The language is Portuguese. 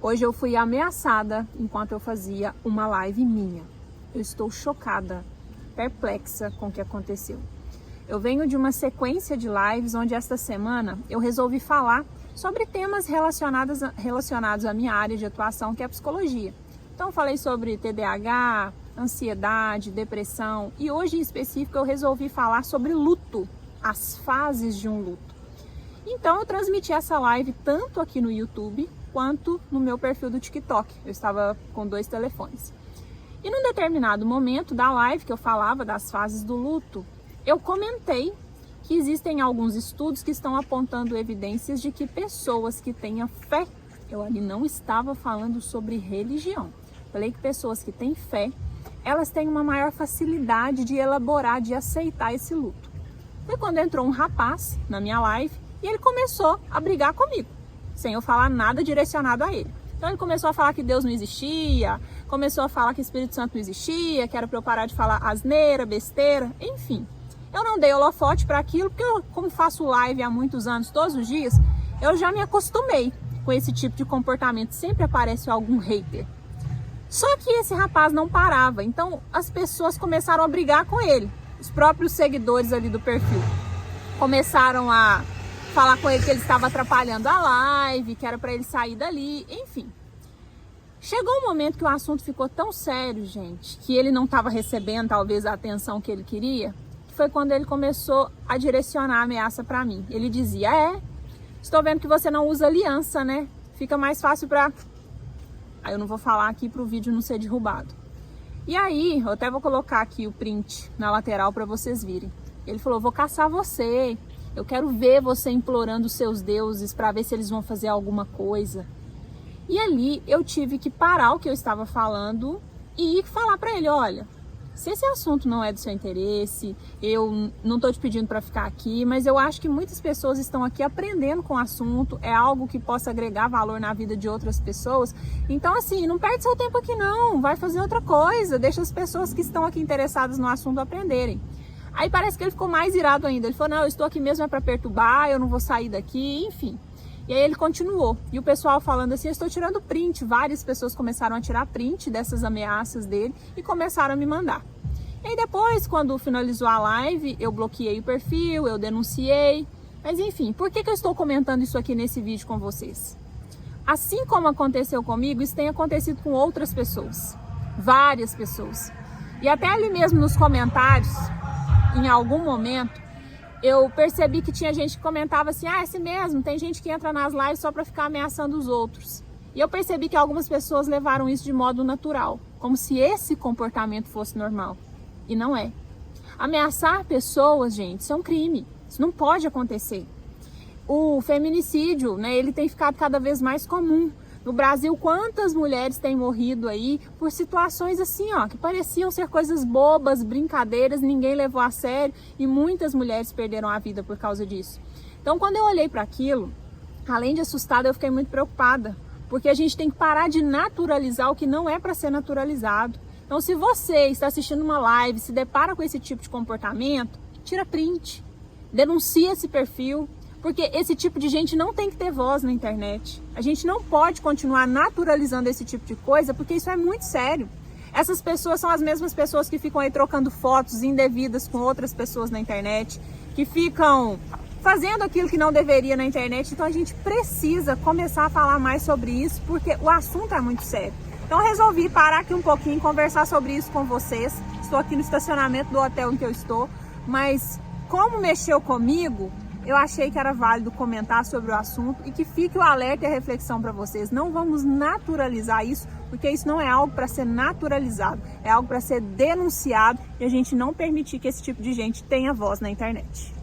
Hoje eu fui ameaçada enquanto eu fazia uma live minha. Eu estou chocada, perplexa com o que aconteceu. Eu venho de uma sequência de lives onde esta semana eu resolvi falar sobre temas relacionados à minha área de atuação, que é a psicologia. Então eu falei sobre TDAH, ansiedade, depressão e hoje em específico eu resolvi falar sobre luto, as fases de um luto. Então eu transmiti essa live tanto aqui no YouTube quanto no meu perfil do TikTok. Eu estava com 2 telefones. E num determinado momento da live que eu falava das fases do luto, eu comentei que existem alguns estudos que estão apontando evidências de que pessoas que têm fé, eu ali não estava falando sobre religião, falei que pessoas que têm fé, elas têm uma maior facilidade de elaborar, de aceitar esse luto. Foi quando entrou um rapaz na minha live e ele começou a brigar comigo, sem eu falar nada direcionado a ele. Então ele começou a falar que Deus não existia, começou a falar que o Espírito Santo não existia, que era para eu parar de falar asneira, besteira, enfim. Eu não dei holofote para aquilo, porque eu, como faço live há muitos anos, todos os dias, eu já me acostumei com esse tipo de comportamento. Sempre aparece algum hater. Só que esse rapaz não parava, então as pessoas começaram a brigar com ele. Os próprios seguidores ali do perfil começaram a falar com ele que ele estava atrapalhando a live, que era para ele sair dali, enfim. Chegou um momento que o assunto ficou tão sério, gente, que ele não estava recebendo talvez a atenção que ele queria, que foi quando ele começou a direcionar a ameaça para mim. Ele dizia, estou vendo que você não usa aliança, né? Fica mais fácil para... Aí eu não vou falar aqui para o vídeo não ser derrubado. E aí, eu até vou colocar aqui o print na lateral para vocês virem. Ele falou, vou caçar você. Eu quero ver você implorando os seus deuses para ver se eles vão fazer alguma coisa. E ali eu tive que parar o que eu estava falando e falar para ele, olha, se esse assunto não é do seu interesse, eu não estou te pedindo para ficar aqui, mas eu acho que muitas pessoas estão aqui aprendendo com o assunto, é algo que possa agregar valor na vida de outras pessoas. Então assim, não perde seu tempo aqui não, vai fazer outra coisa, deixa as pessoas que estão aqui interessadas no assunto aprenderem. Aí parece que ele ficou mais irado ainda. Ele falou, não, eu estou aqui mesmo é para perturbar, eu não vou sair daqui, enfim. E aí ele continuou. E o pessoal falando assim, eu estou tirando print. Várias pessoas começaram a tirar print dessas ameaças dele e começaram a me mandar. E aí depois, quando finalizou a live, eu bloqueei o perfil, eu denunciei. Mas enfim, por que eu estou comentando isso aqui nesse vídeo com vocês? Assim como aconteceu comigo, isso tem acontecido com outras pessoas. Várias pessoas. E até ali mesmo nos comentários, em algum momento, eu percebi que tinha gente que comentava assim, é assim mesmo, tem gente que entra nas lives só para ficar ameaçando os outros. E eu percebi que algumas pessoas levaram isso de modo natural, como se esse comportamento fosse normal. E não é. Ameaçar pessoas, gente, isso é um crime. Isso não pode acontecer. O feminicídio, né, ele tem ficado cada vez mais comum. No Brasil, quantas mulheres têm morrido aí por situações assim, ó, que pareciam ser coisas bobas, brincadeiras, ninguém levou a sério e muitas mulheres perderam a vida por causa disso. Então, quando eu olhei para aquilo, além de assustada, eu fiquei muito preocupada, porque a gente tem que parar de naturalizar o que não é para ser naturalizado. Então, se você está assistindo uma live, se depara com esse tipo de comportamento, tira print, denuncia esse perfil, porque esse tipo de gente não tem que ter voz na internet. A gente não pode continuar naturalizando esse tipo de coisa, porque isso é muito sério. Essas pessoas são as mesmas pessoas que ficam aí trocando fotos indevidas com outras pessoas na internet, que ficam fazendo aquilo que não deveria na internet. Então a gente precisa começar a falar mais sobre isso, porque o assunto é muito sério. Então eu resolvi parar aqui um pouquinho e conversar sobre isso com vocês. Estou aqui no estacionamento do hotel em que eu estou, mas como mexeu comigo, eu achei que era válido comentar sobre o assunto e que fique o alerta e a reflexão para vocês. Não vamos naturalizar isso, porque isso não é algo para ser naturalizado, é algo para ser denunciado e a gente não permitir que esse tipo de gente tenha voz na internet.